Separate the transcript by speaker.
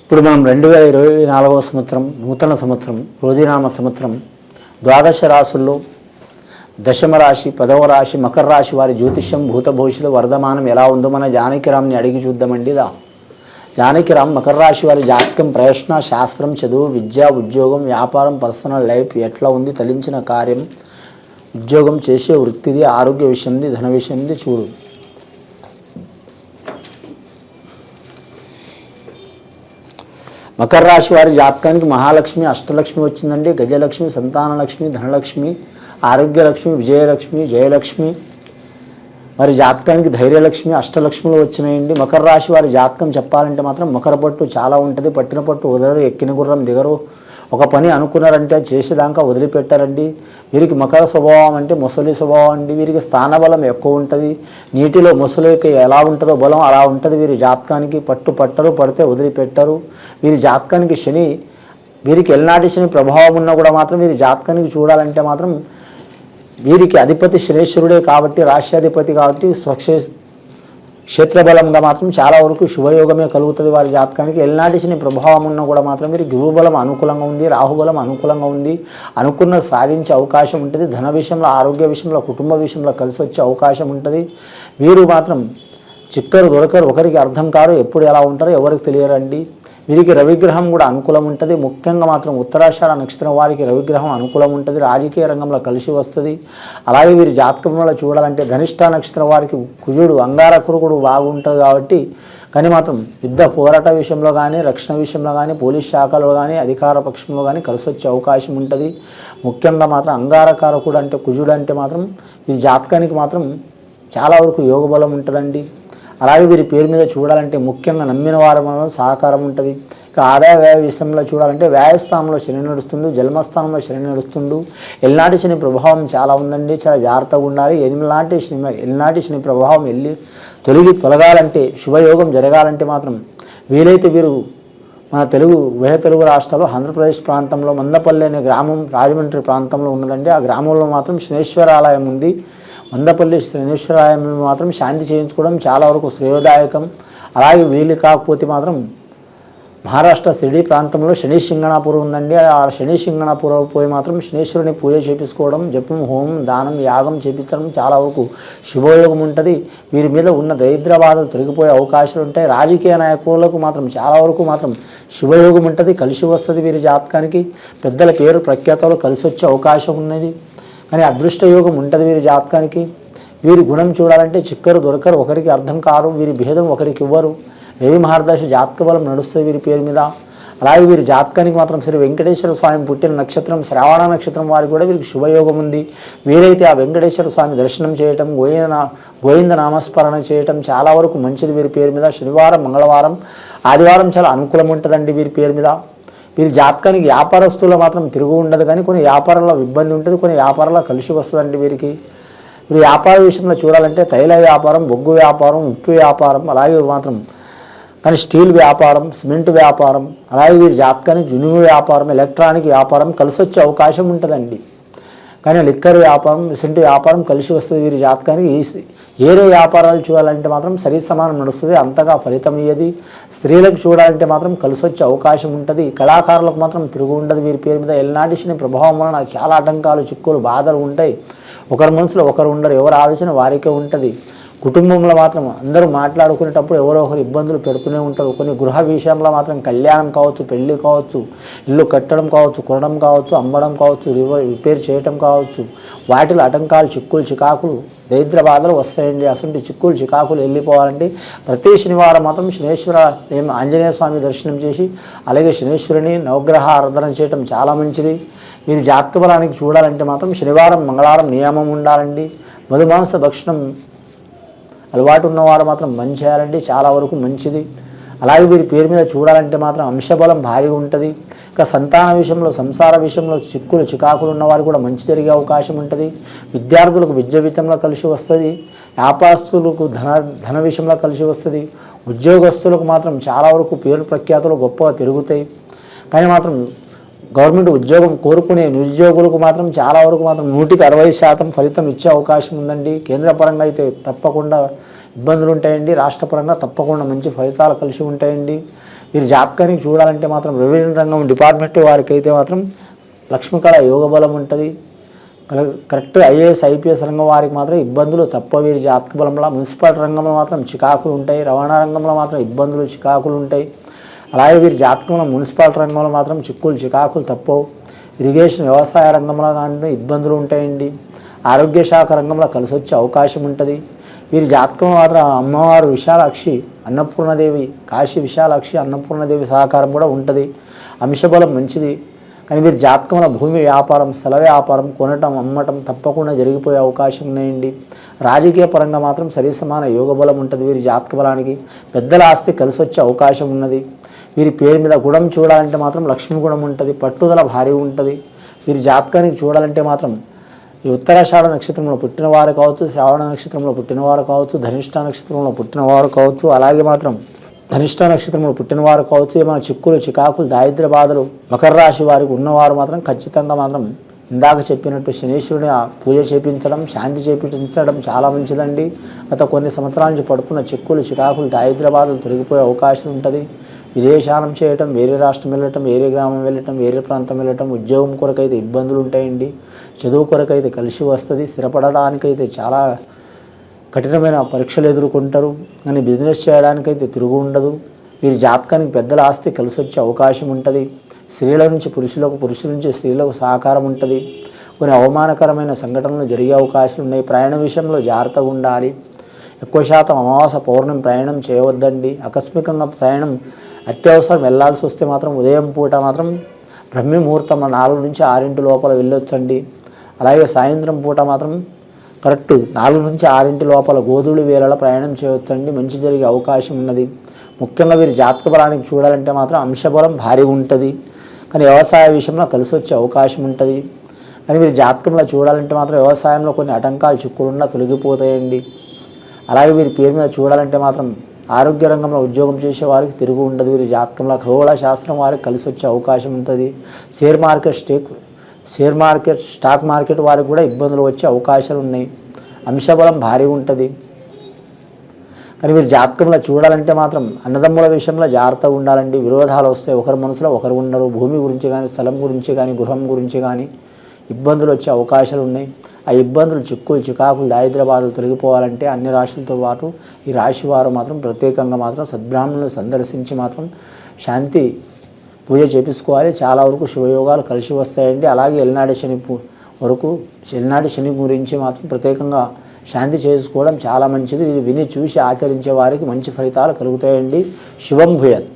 Speaker 1: ఇప్పుడు మనం 2024వ సంవత్సరం నూతన సంవత్సరం రోజీనామ సంవత్సరం ద్వాదశ రాశుల్లో దశమ రాశి 10వ రాశి మకర రాశి వారి జ్యోతిష్యం భూత భవిష్యత్తు వర్ధమానం ఎలా ఉందో మన జానకిరామ్ని అడిగి చూద్దామండి. జానకిరామ్ మకర రాశి వారి జాతకం ప్రయత్న శాస్త్రం చదువు విద్య ఉద్యోగం వ్యాపారం పర్సనల్ లైఫ్ ఎట్లా ఉంది, తలించిన కార్యం ఉద్యోగం చేసే వృత్తిది ఆరోగ్య విషయంది ధన విషయంది చూడు. మకర రాశి వారి జాతకానికి మహాలక్ష్మి అష్టలక్ష్మి వచ్చిందండి. గజలక్ష్మి సంతానలక్ష్మి ధనలక్ష్మి ఆరోగ్యలక్ష్మి విజయలక్ష్మి జయలక్ష్మి. వారి జాతకానికి ధైర్యలక్ష్మి అష్టలక్ష్ములు వచ్చినాయండి. మకర రాశి వారి జాతకం చెప్పాలంటే మాత్రం మకర పట్టు చాలా ఉంటుంది. పట్టిన పట్టు వదలరు, ఎక్కిన గుర్రం దిగరు. ఒక పని అనుకున్నారంటే చేసేదాకా వదిలిపెట్టారండి. వీరికి మకర స్వభావం అంటే మొసలి స్వభావం అండి. వీరికి స్థానబలం ఎక్కువ ఉంటుంది. నీటిలో మొసలికి ఎలా ఉంటుందో బలం అలా ఉంటుంది వీరి జాతకానికి. పట్టరు, పడితే వదిలిపెట్టరు. వీరి జాతకానికి శని, వీరికి ఎల్నాటి శని ప్రభావం ఉన్నా కూడా మాత్రం వీరి జాతకానికి చూడాలంటే మాత్రం వీరికి అధిపతి శనేశ్వరుడే కాబట్టి రాష్ట్రాధిపతి కాబట్టి క్షేత్రబలంగా మాత్రం చాలా వరకు శుభయోగమే కలుగుతుంది వారి జాతకానికి. ఎల్నాటి శని ప్రభావం ఉన్నా కూడా మాత్రం వీరికి గురుబలం అనుకూలంగా ఉంది, రాహుబలం అనుకూలంగా ఉంది. అనుకున్నది సాధించే అవకాశం ఉంటుంది. ధన విషయంలో ఆరోగ్య విషయంలో కుటుంబ విషయంలో కలిసి వచ్చే అవకాశం ఉంటుంది. వీరు మాత్రం చిక్కరు దొరకరు, ఒకరికి అర్థం కారు, ఎప్పుడు ఎలా ఉంటారో ఎవరికి తెలియరండి. వీరికి రవిగ్రహం కూడా అనుకూలం ఉంటుంది. ముఖ్యంగా మాత్రం ఉత్తరాషాఢ నక్షత్రం వారికి రవిగ్రహం అనుకూలం ఉంటుంది. రాజకీయ రంగంలో కలిసి వస్తుంది. అలాగే వీరి జాతకంలో చూడాలంటే ధనిష్ట నక్షత్రం వారికి కుజుడు అంగారకుడు బాగుంటుంది కాబట్టి కానీ మాత్రం యుద్ధ పోరాట విషయంలో కానీ రక్షణ విషయంలో కానీ పోలీస్ శాఖలో కానీ అధికార పక్షంలో కానీ కలిసి వచ్చే అవకాశం ఉంటుంది. ముఖ్యంగా మాత్రం అంగారకారకుడు అంటే కుజుడు అంటే మాత్రం ఈ జాతకానికి మాత్రం చాలా వరకు యోగబలం ఉంటుందండి. అలాగే వీరి పేరు మీద చూడాలంటే ముఖ్యంగా నమ్మిన వారి సహకారం ఉంటుంది. ఇక ఆదాయ వ్యయ విషయంలో చూడాలంటే వ్యాయస్థానంలో శని నడుస్తుండు, జన్మస్థానంలో శని నడుస్తుండు. ఎల్నాటి శని ప్రభావం చాలా ఉందండి, చాలా జాగ్రత్తగా ఉండాలి. ఎల్నాటి శని ప్రభావం తొలగాలంటే శుభయోగం జరగాలంటే మాత్రం వీలైతే వీరు మన ఉభయ తెలుగు రాష్ట్రాల్లో ఆంధ్రప్రదేశ్ ప్రాంతంలో మందపల్లి అనే గ్రామం రాజమండ్రి ప్రాంతంలో ఉన్నదండి. ఆ గ్రామంలో మాత్రం శనేశ్వర ఆలయం ఉంది. మందపల్లి శనేశ్వరాలయంలో మాత్రం శాంతి చేయించుకోవడం చాలా వరకు శ్రేయోదాయకం. అలాగే వీలు కాకపోతే మాత్రం మహారాష్ట్ర షిరిడి ప్రాంతంలో శని సింగణాపురం ఉందండి. ఆ శని సింగణాపురం పోయి మాత్రం శనేశ్వరుని పూజ చేపించుకోవడం, జపం హోమం దానం యాగం చేపించడం చాలా వరకు శుభయోగం ఉంటుంది. వీరి మీద ఉన్న దరిద్ర బాధలు తొలగిపోయే అవకాశాలు ఉంటాయి. రాజకీయ నాయకులకు మాత్రం చాలా వరకు మాత్రం శుభయోగం ఉంటుంది, కలిసి వస్తుంది. వీరి జాతకానికి పెద్దల పేరు ప్రఖ్యాతలు కలిసి వచ్చే అవకాశం ఉన్నది. కానీ అదృష్టయోగం ఉంటుంది వీరి జాతకానికి. వీరి గుణం చూడాలంటే చిక్కరు దొరకరు, ఒకరికి అర్థం కారు, వీరి భేదం ఒకరికి ఇవ్వరు. రవి మహర్దశ జాతక బలం నడుస్తుంది వీరి పేరు మీద. అలాగే వీరి జాతకానికి మాత్రం శ్రీ వెంకటేశ్వర స్వామి పుట్టిన నక్షత్రం శ్రావణ నక్షత్రం వారికి కూడా వీరికి శుభయోగం ఉంది. వీరైతే ఆ వెంకటేశ్వర స్వామి దర్శనం చేయటం, గోవింద నామస్మరణ చేయటం చాలా వరకు మంచిది వీరి పేరు మీద. శనివారం మంగళవారం ఆదివారం చాలా అనుకూలం ఉంటుందండి వీరి పేరు మీద. వీరి జాతకానికి వ్యాపారస్తుల్లో మాత్రం తిరుగు ఉండదు, కానీ కొన్ని వ్యాపారాల్లో ఇబ్బంది ఉంటుంది, కొన్ని వ్యాపారాల్లో కలిసి వస్తుందండి వీరికి. వీరి వ్యాపార విషయంలో చూడాలంటే తైల వ్యాపారం, బొగ్గు వ్యాపారం, ఉప్పు వ్యాపారం, అలాగే మాత్రం కానీ స్టీల్ వ్యాపారం, సిమెంట్ వ్యాపారం, అలాగే వీరి జాతకానికి ఇనుము వ్యాపారం, ఎలక్ట్రానిక్ వ్యాపారం కలిసి వచ్చే అవకాశం ఉంటుందండి. కానీ లిక్కర్ వ్యాపారం, సిమెంట్ వ్యాపారం కలిసి వస్తుంది వీరి జాతకానికి. ఏరే వ్యాపారాలు చూడాలంటే మాత్రం సరి సమానం నడుస్తుంది, అంతగా ఫలితం ఇయ్యది. స్త్రీలకు చూడాలంటే మాత్రం కలిసి వచ్చే అవకాశం ఉంటుంది. కళాకారులకు మాత్రం తిరుగు ఉండదు వీరి పేరు మీద. ఎల్నాటి శని ప్రభావం వలన చాలా ఆటంకాలు చిక్కులు బాధలు ఉంటాయి. ఒకరి మనసులో ఒకరు ఉండరు, ఎవరి ఆలోచన వారికే ఉంటుంది. కుటుంబంలో మాత్రం అందరూ మాట్లాడుకునేటప్పుడు ఎవరో ఒకరు ఇబ్బందులు పెడుతూనే ఉంటారు. కొన్ని గృహ విషయంలో మాత్రం కళ్యాణం కావచ్చు, పెళ్లి కావచ్చు, ఇల్లు కట్టడం కావచ్చు, కొనడం కావచ్చు, అమ్మడం కావచ్చు, రిపేర్ చేయటం కావచ్చు, వాటిలో ఆటంకాలు చిక్కులు చికాకులు దరిద్ర బాధలు వస్తాయండి. అసలు చిక్కులు చికాకులు వెళ్ళిపోవాలంటే ప్రతి శనివారం మాత్రం ఆంజనేయ స్వామి దర్శనం చేసి అలాగే శనేశ్వరుని నవగ్రహ ఆరాధన చేయటం చాలా మంచిది. మీరు జాతక బలానికి చూడాలంటే మాత్రం శనివారం మంగళవారం నియమం ఉండాలండి. మధుమాంస భక్షణం అలవాటు ఉన్నవారు మాత్రం మంచి చేయాలండి, చాలా వరకు మంచిది. అలాగే వీరి పేరు మీద చూడాలంటే మాత్రం అంశబలం భారీగా ఉంటుంది. ఇక సంతాన విషయంలో సంసార విషయంలో చిక్కులు చికాకులు ఉన్నవారు కూడా మంచి జరిగే అవకాశం ఉంటుంది. విద్యార్థులకు విద్య విషయంలో కలిసి వస్తుంది. వ్యాపారస్తులకు ధన విషయంలో కలిసి వస్తుంది. ఉద్యోగస్తులకు మాత్రం చాలా వరకు పేరు ప్రఖ్యాతులు గొప్పగా పెరుగుతాయి. కానీ మాత్రం గవర్నమెంట్ ఉద్యోగం కోరుకునే నిరుద్యోగులకు మాత్రం చాలా వరకు మాత్రం 160% ఫలితం ఇచ్చే అవకాశం ఉందండి. కేంద్ర పరంగా అయితే తప్పకుండా ఇబ్బందులు ఉంటాయండి, రాష్ట్ర పరంగా తప్పకుండా మంచి ఫలితాలు కలిసి ఉంటాయండి. వీరి జాతకానికి చూడాలంటే మాత్రం రెవెన్యూ రంగం డిపార్ట్మెంట్ వారికి అయితే మాత్రం లక్ష్మీకళ యోగ బలం ఉంటుంది. కరెక్ట్ ఐఏఎస్ ఐపీఎస్ రంగం వారికి మాత్రం ఇబ్బందులు తప్ప వీరి జాతక బలంలో. మున్సిపల్ రంగంలో మాత్రం చికాకులు ఉంటాయి. రవాణా రంగంలో మాత్రం ఇబ్బందులు చికాకులు ఉంటాయి. అలాగే వీరి జాతకంలో మున్సిపల్ రంగంలో మాత్రం చిక్కులు చికాకులు తప్పవు. ఇరిగేషన్ వ్యవసాయ రంగంలో కానీ ఇబ్బందులు ఉంటాయండి. ఆరోగ్య శాఖ రంగంలో కలిసి వచ్చే అవకాశం ఉంటుంది. వీరి జాతకంలో మాత్రం అమ్మవారు విశాలాక్షి అన్నపూర్ణదేవి, కాశీ విశాలాక్షి అన్నపూర్ణదేవి సహకారం కూడా ఉంటుంది. అంశబలం మంచిది. కానీ వీరి జాతకంలో భూమి వ్యాపారం, స్థల వ్యాపారం, కొనటం అమ్మటం తప్పకుండా జరిగిపోయే అవకాశం ఉన్నాయండి. రాజకీయ పరంగా మాత్రం సరిసమాన యోగ బలం ఉంటుంది. వీరి జాతక బలానికి పెద్దల ఆస్తి కలిసి వచ్చే అవకాశం ఉన్నది. వీరి పేరు మీద గుణం చూడాలంటే మాత్రం లక్ష్మీ గుణం ఉంటుంది. పట్టుదల భారీ ఉంటుంది. వీరి జాతకానికి చూడాలంటే మాత్రం ఈ ఉత్తరాషాఢ నక్షత్రంలో పుట్టినవారు కావచ్చు, శ్రావణ నక్షత్రంలో పుట్టినవారు కావచ్చు, ధనిష్ట నక్షత్రంలో పుట్టినవారు కావచ్చు, అలాగే మాత్రం ధనిష్ట నక్షత్రంలో పుట్టినవారు కావచ్చు, ఏమైనా చిక్కులు చికాకులు దారిద్ర్య బాధలు మకర రాశి వారికి ఉన్నవారు మాత్రం ఖచ్చితంగా మాత్రం ఇందాక చెప్పినట్టు శనీశ్వరుని పూజ చేపించడం, శాంతి చేపించడం చాలా మంచిదండి. గత కొన్ని సంవత్సరాల నుంచి పడుతున్న చిక్కులు చికాకులు దారిద్ర్య బాధలు తొలగిపోయే అవకాశం ఉంటుంది. విదేశానం చేయటం, వేరే రాష్ట్రం వెళ్ళటం, వేరే గ్రామం వెళ్ళటం, వేరే ప్రాంతం వెళ్ళటం, ఉద్యోగం కొరకైతే ఇబ్బందులు ఉంటాయండి. చదువు కొరకైతే కలిసి వస్తుంది. స్థిరపడడానికైతే చాలా కఠినమైన పరీక్షలు ఎదుర్కొంటారు. కానీ బిజినెస్ చేయడానికైతే తిరుగు ఉండదు. వీరి జాతకానికి పెద్దల ఆస్తి కలిసి వచ్చే అవకాశం ఉంటుంది. స్త్రీల నుంచి పురుషులకు, పురుషుల నుంచి స్త్రీలకు సహకారం ఉంటుంది. కొన్ని అవమానకరమైన సంఘటనలు జరిగే అవకాశాలు ఉన్నాయి. ప్రయాణ విషయంలో జాగ్రత్తగా ఉండాలి. ఎక్కువ శాతం అమావాస్య పౌర్ణమి ప్రయాణం చేయవద్దండి. ఆకస్మికంగా ప్రయాణం అత్యవసరం వెళ్లాల్సి వస్తే మాత్రం ఉదయం పూట మాత్రం బ్రహ్మీ ముహూర్తం 4 నుంచి 6 లోపల వెళ్ళొచ్చండి. అలాగే సాయంత్రం పూట మాత్రం కరెక్ట్ 4 నుంచి 6 లోపల గోధుడి వేళలో ప్రయాణం చేయవచ్చండి. మంచి జరిగే అవకాశం ఉన్నది. ముఖ్యంగా వీరి జాతక బలానికి చూడాలంటే మాత్రం అంశబలం భారీ ఉంటుంది. కానీ వ్యవసాయ విషయంలో కలిసి వచ్చే అవకాశం ఉంటుంది. కానీ వీరి జాతకంలో చూడాలంటే మాత్రం వ్యవసాయంలో కొన్ని ఆటంకాలు చిక్కులున్నా తొలగిపోతాయండి. అలాగే వీరి పేరు మీద చూడాలంటే మాత్రం ఆరోగ్య రంగంలో ఉద్యోగం చేసే వారికి తిరుగు ఉండదు. వీరి జాతకంలో ఖగోళ శాస్త్రం వారికి కలిసి వచ్చే అవకాశం ఉంటుంది. షేర్ మార్కెట్ స్టాక్ మార్కెట్ వారికి కూడా ఇబ్బందులు వచ్చే అవకాశాలు ఉన్నాయి. అంశబలం భారీ ఉంటుంది. కానీ వీరి జాతకంలో చూడాలంటే మాత్రం అన్నదమ్ముల విషయంలో జాగ్రత్తగా ఉండాలండి. విరోధాలు వస్తాయి. ఒకరి మనసులో ఒకరు ఉండరు. భూమి గురించి కానీ, స్థలం గురించి కానీ, గృహం గురించి కానీ ఇబ్బందులు వచ్చే అవకాశాలు ఉన్నాయి. ఆ ఇబ్బందులు చిక్కులు చికాకులు దారిద్ర్య బాధలు తొలగిపోవాలంటే అన్ని రాశులతో పాటు ఈ రాశి వారు మాత్రం ప్రత్యేకంగా మాత్రం సద్బ్రాహ్మణులను సందర్శించి మాత్రం శాంతి పూజ చేపించుకోవాలి. చాలా వరకు శుభయోగాలు కలిసి వస్తాయండి. అలాగే ఎల్నాడి శని గురించి మాత్రం ప్రత్యేకంగా శాంతి చేసుకోవడం చాలా మంచిది. ఇది విని చూసి ఆచరించే వారికి మంచి ఫలితాలు కలుగుతాయండి. శుభం భూయాత్.